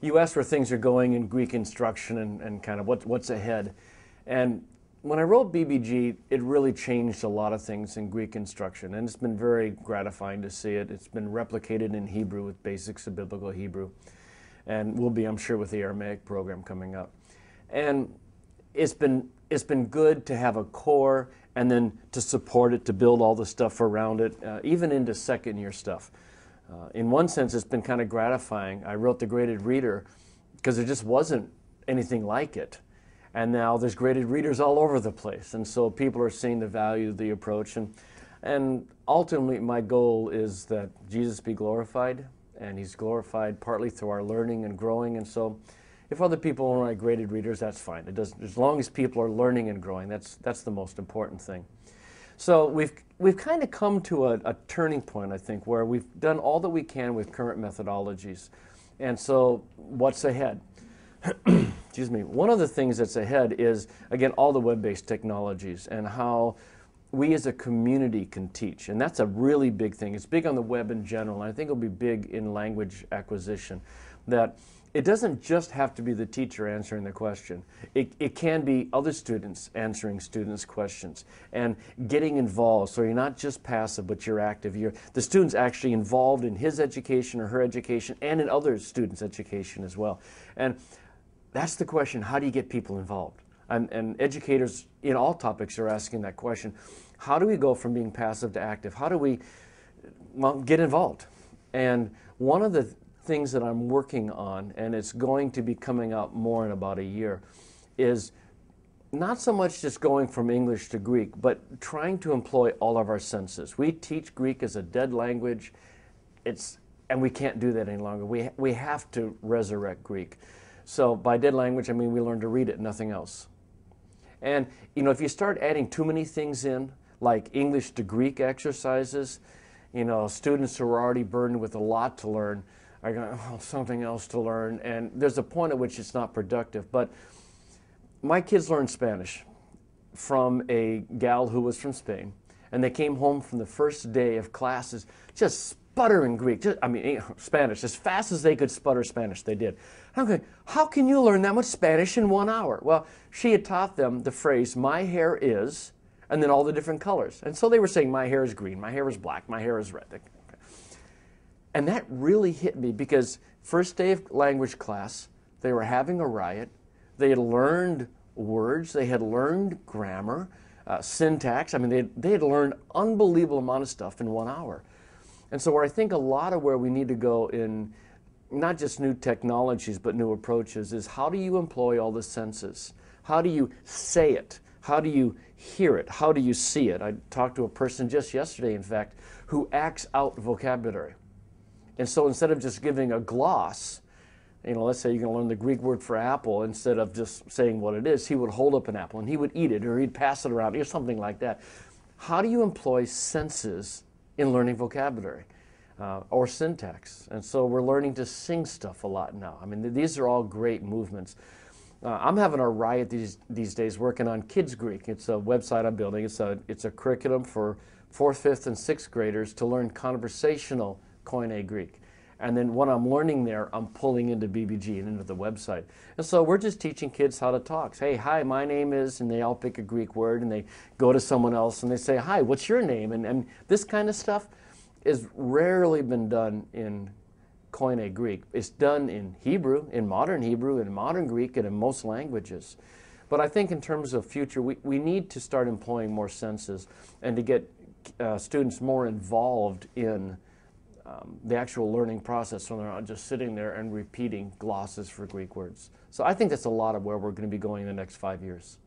you asked where things are going in Greek instruction and kind of what's ahead. And when I wrote BBG, it really changed a lot of things in Greek instruction, and it's been very gratifying to see it. It's been replicated in Hebrew with Basics of Biblical Hebrew, and will be, I'm sure, with the Aramaic program coming up. And it's been good to have a core and then to support it, to build all the stuff around it, even into second-year stuff. In one sense, it's been kind of gratifying. I wrote the graded reader because there just wasn't anything like it. And now there's graded readers all over the place. And so people are seeing the value of the approach. And ultimately, my goal is that Jesus be glorified, and he's glorified partly through our learning and growing. And so if other people want to write graded readers, that's fine. It doesn't, as long as people are learning and growing, that's the most important thing. So we've kind of come to a turning point, I think, where we've done all that we can with current methodologies. And so what's ahead? Excuse me. One of the things that's ahead is, again, all the web-based technologies and how we as a community can teach. And that's a really big thing. It's big on the web in general, and I think it'll be big in language acquisition. That it doesn't just have to be the teacher answering the question. It can be other students answering students' questions and getting involved. So you're not just passive, but you're active. The student's actually involved in his education or her education and in other students' education as well. And that's the question: how do you get people involved? And educators in all topics are asking that question. How do we go from being passive to active? How do we, well, get involved? And one of the things that I'm working on, and it's going to be coming out more in about a year, is not so much just going from English to Greek, but trying to employ all of our senses. We teach Greek as a dead language, and we can't do that any longer. We have to resurrect Greek. So by dead language, I mean we learn to read it, nothing else. And you know, if you start adding too many things in, like English to Greek exercises, you know, students who are already burdened with a lot to learn are going, oh, something else to learn, and there's a point at which it's not productive. But my kids learned Spanish from a gal who was from Spain, and they came home from the first day of classes just sputtering Greek, Spanish, as fast as they could sputter Spanish, they did. I'm going, how can you learn that much Spanish in 1 hour? Well, she had taught them the phrase, my hair is, and then all the different colors. And so they were saying, my hair is green, my hair is black, my hair is red. And that really hit me because first day of language class, they were having a riot. They had learned words. They had learned grammar, syntax. I mean, they had learned unbelievable amount of stuff in 1 hour. And so where I think a lot of where we need to go in not just new technologies, but new approaches is how do you employ all the senses? How do you say it? How do you hear it? How do you see it? I talked to a person just yesterday, in fact, who acts out vocabulary. And so instead of just giving a gloss, you know, let's say you're going to learn the Greek word for apple, instead of just saying what it is, he would hold up an apple and he would eat it, or he'd pass it around, or something like that. How do you employ senses in learning vocabulary or syntax? And so we're learning to sing stuff a lot now. I mean, these are all great movements. I'm having a riot these days working on Kids Greek. It's a website I'm building. It's a curriculum for 4th, 5th, and 6th graders to learn conversational Koine Greek. And then what I'm learning there, I'm pulling into BBG and into the website. And so we're just teaching kids how to talk. Hey, hi, my name is, and they all pick a Greek word, and they go to someone else and they say, hi, what's your name? And this kind of stuff is rarely been done in Koine Greek. It's done in Hebrew, in modern Greek, and in most languages. But I think in terms of future, we need to start employing more senses and to get students more involved in the actual learning process, so they're not just sitting there and repeating glosses for Greek words. So I think that's a lot of where we're going to be going in the next 5 years.